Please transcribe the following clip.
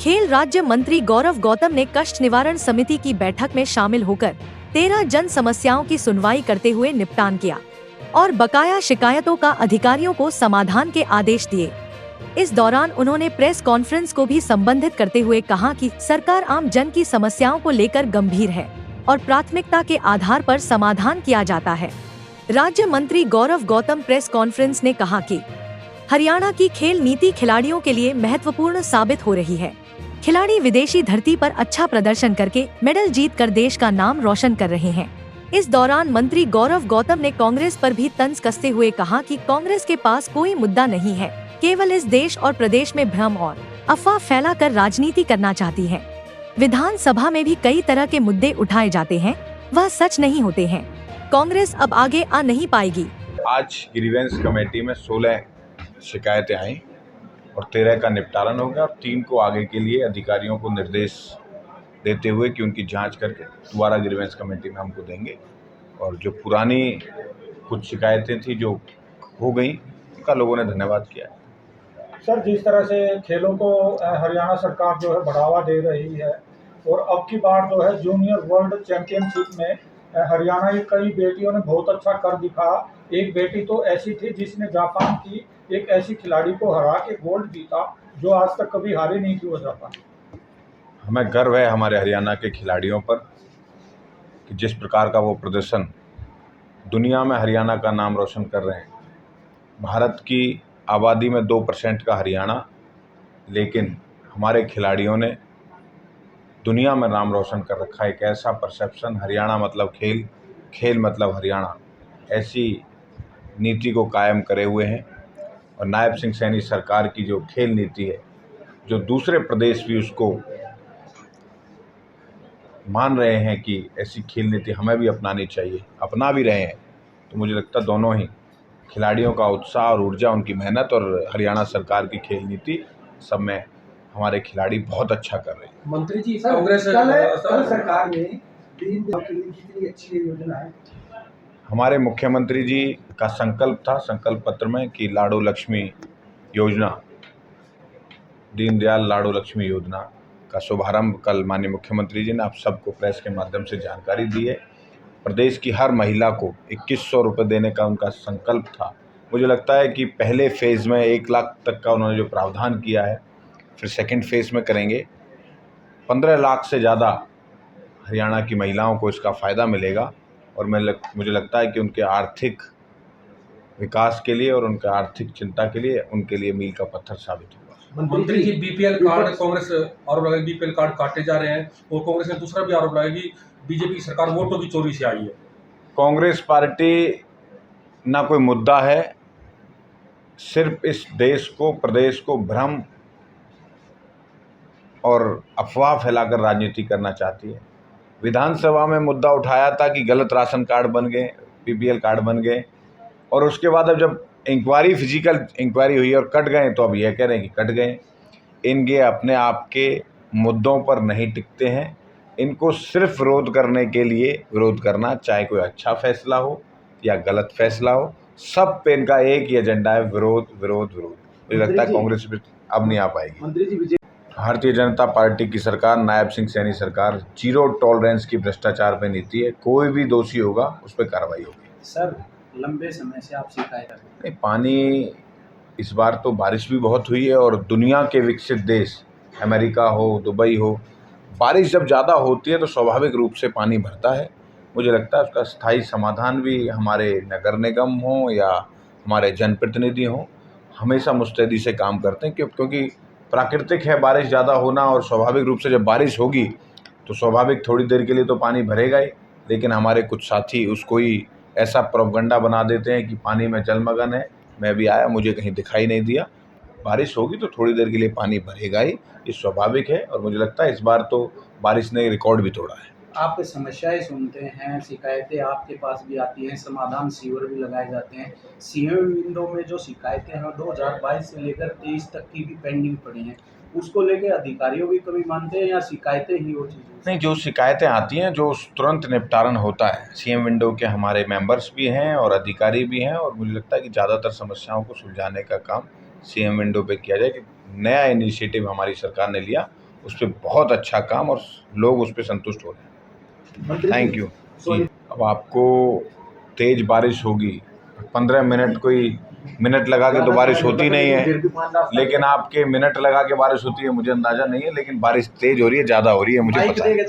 खेल राज्य मंत्री गौरव गौतम ने कष्ट निवारण समिति की बैठक में शामिल होकर 13 जन समस्याओं की सुनवाई करते हुए निपटान किया और बकाया शिकायतों का अधिकारियों को समाधान के आदेश दिए। इस दौरान उन्होंने प्रेस कॉन्फ्रेंस को भी संबोधित करते हुए कहा कि सरकार आम जन की समस्याओं को लेकर गंभीर है और प्राथमिकता के आधार पर समाधान किया जाता है। राज्य मंत्री गौरव गौतम प्रेस कॉन्फ्रेंस ने कहा कि हरियाणा की खेल नीति खिलाड़ियों के लिए महत्वपूर्ण साबित हो रही है। खिलाड़ी विदेशी धरती पर अच्छा प्रदर्शन करके मेडल जीतकर देश का नाम रोशन कर रहे हैं। इस दौरान मंत्री गौरव गौतम ने कांग्रेस पर भी तंज कसते हुए कहा कि कांग्रेस के पास कोई मुद्दा नहीं है, केवल इस देश और प्रदेश में भ्रम और अफवाह फैलाकर राजनीति करना चाहती है। विधानसभा में भी कई तरह के मुद्दे उठाए जाते हैं, वह सच नहीं होते हैं। कांग्रेस अब आगे आ नहीं पाएगी। आज ग्रीवेंस कमेटी में 16 शिकायतें आई और 13 का निपटारण हो गया और 3 को आगे के लिए अधिकारियों को निर्देश देते हुए कि उनकी जांच करके दोबारा ग्रीवेंस कमेटी में हमको देंगे। और जो पुरानी कुछ शिकायतें थी जो हो गई, उनका लोगों ने धन्यवाद किया। सर, जिस तरह से खेलों को हरियाणा सरकार जो है बढ़ावा दे रही है और अब की बार जो है जूनियर वर्ल्ड चैंपियनशिप में हरियाणा की कई बेटियों ने बहुत अच्छा कर दिखा। एक बेटी तो ऐसी थी जिसने जापान की एक ऐसी खिलाड़ी को हरा के गोल्ड जीता जो आज तक कभी हारी नहीं थी वो जापान। हमें गर्व है हमारे हरियाणा के खिलाड़ियों पर कि जिस प्रकार का वो प्रदर्शन दुनिया में हरियाणा का नाम रोशन कर रहे हैं। भारत की आबादी में 2% का हरियाणा, लेकिन हमारे खिलाड़ियों ने दुनिया में नाम रोशन कर रखा है। एक ऐसा परसेप्शन, हरियाणा मतलब खेल, खेल मतलब हरियाणा, ऐसी नीति को कायम करे हुए हैं। और नायब सिंह सैनी सरकार की जो खेल नीति है, जो दूसरे प्रदेश भी उसको मान रहे हैं कि ऐसी खेल नीति हमें भी अपनानी चाहिए, अपना भी रहे हैं। तो मुझे लगता है दोनों ही खिलाड़ियों का उत्साह और ऊर्जा, उनकी मेहनत और हरियाणा सरकार की खेल नीति, सब में हमारे खिलाड़ी बहुत अच्छा कर रहे हैं। मंत्री जी, कांग्रेस सरकार ने दीन दयाल के लिए कितनी अच्छी योजना है। हमारे मुख्यमंत्री जी का संकल्प था संकल्प पत्र में कि लाडो लक्ष्मी योजना, दीनदयाल लाडो लक्ष्मी योजना का शुभारंभ कल माननीय मुख्यमंत्री जी ने आप सबको प्रेस के माध्यम से जानकारी दी है। प्रदेश की हर महिला को 2100 रुपये देने का उनका संकल्प था। मुझे लगता है कि पहले फेज़ में 1 लाख तक का उन्होंने जो प्रावधान किया है, फिर सेकंड फेज़ में करेंगे। 15 लाख से ज़्यादा हरियाणा की महिलाओं को इसका फ़ायदा मिलेगा और मुझे लगता है कि उनके आर्थिक विकास के लिए और उनके आर्थिक चिंता के लिए उनके लिए मील का पत्थर साबित होगा। मंत्री जी, बीपीएल कार्ड, कांग्रेस आरोप लगाई बीपीएल कार्ड काटे जा रहे हैं और कांग्रेस ने दूसरा भी आरोप लगाया कि बीजेपी की सरकार वोटों की चोरी से आई है। कांग्रेस पार्टी ना कोई मुद्दा है, सिर्फ इस देश को, प्रदेश को भ्रम और अफवाह फैलाकर राजनीति करना चाहती है। विधानसभा में मुद्दा उठाया था कि गलत राशन कार्ड बन गए, बीपीएल कार्ड बन गए, और उसके बाद अब जब इंक्वायरी, फिजिकल इंक्वायरी हुई और कट गए, तो अब यह कह रहे हैं कि कट गए। इनके अपने आप के मुद्दों पर नहीं टिकते हैं। इनको सिर्फ विरोध करने के लिए विरोध करना, चाहे कोई अच्छा फैसला हो या गलत फैसला हो, सब पे इनका एक ही एजेंडा है, विरोध विरोध विरोध। मुझे लगता है कांग्रेस अब नहीं आ पाएगी। मंत्री जी, भारतीय जनता पार्टी की सरकार, नायब सिंह सैनी सरकार, 0 टॉलरेंस की भ्रष्टाचार पे नीति है। कोई भी दोषी होगा उस पर कार्रवाई होगी। सर, लंबे समय से आप शिकायत नहीं, पानी इस बार तो बारिश भी बहुत हुई है और दुनिया के विकसित देश, अमेरिका हो, दुबई हो, बारिश जब ज़्यादा होती है तो स्वाभाविक रूप से पानी भरता है। मुझे लगता है उसका स्थायी समाधान भी हमारे नगर निगम हो या हमारे जनप्रतिनिधि हों, हमेशा मुस्तैदी से काम करते हैं, क्योंकि प्राकृतिक है बारिश ज़्यादा होना। और स्वाभाविक रूप से जब बारिश होगी तो स्वाभाविक थोड़ी देर के लिए तो पानी भरेगा ही, लेकिन हमारे कुछ साथी उसको ही ऐसा प्रोपगंडा बना देते हैं कि पानी में जलमग्न है। मैं भी आया, मुझे कहीं दिखाई नहीं दिया। बारिश होगी तो थोड़ी देर के लिए पानी भरेगा ही, ये स्वाभाविक है। और मुझे लगता है इस बार तो बारिश ने रिकॉर्ड भी तोड़ा है। आप समस्याएं सुनते हैं, शिकायतें आपके पास भी आती हैं, समाधान शिविर भी लगाए जाते हैं। सीएम विंडो में जो शिकायतें हैं 2022 से लेकर 23 तक की भी पेंडिंग पड़ी हैं, उसको लेके अधिकारियों की कमी मानते हैं या शिकायतें ही वो चीज़? नहीं, जो शिकायतें आती हैं, जो तुरंत निपटारण होता है, सीएम विंडो के हमारे मेंबर्स भी हैं और अधिकारी भी हैं। और मुझे लगता है कि ज़्यादातर समस्याओं को सुलझाने का काम सीएम विंडो पे किया जाए। कि नया इनिशिएटिव हमारी सरकार ने लिया, उस पर बहुत अच्छा काम और लोग उस पर संतुष्ट हो रहे हैं। Thank you. अब आपको तेज बारिश होगी, 15 मिनट कोई मिनट लगा के तो बारिश होती नहीं है, लेकिन आपके मिनट लगा के बारिश होती है मुझे अंदाज़ा नहीं है, लेकिन बारिश तेज़ हो रही है, ज़्यादा हो रही है मुझे पता है।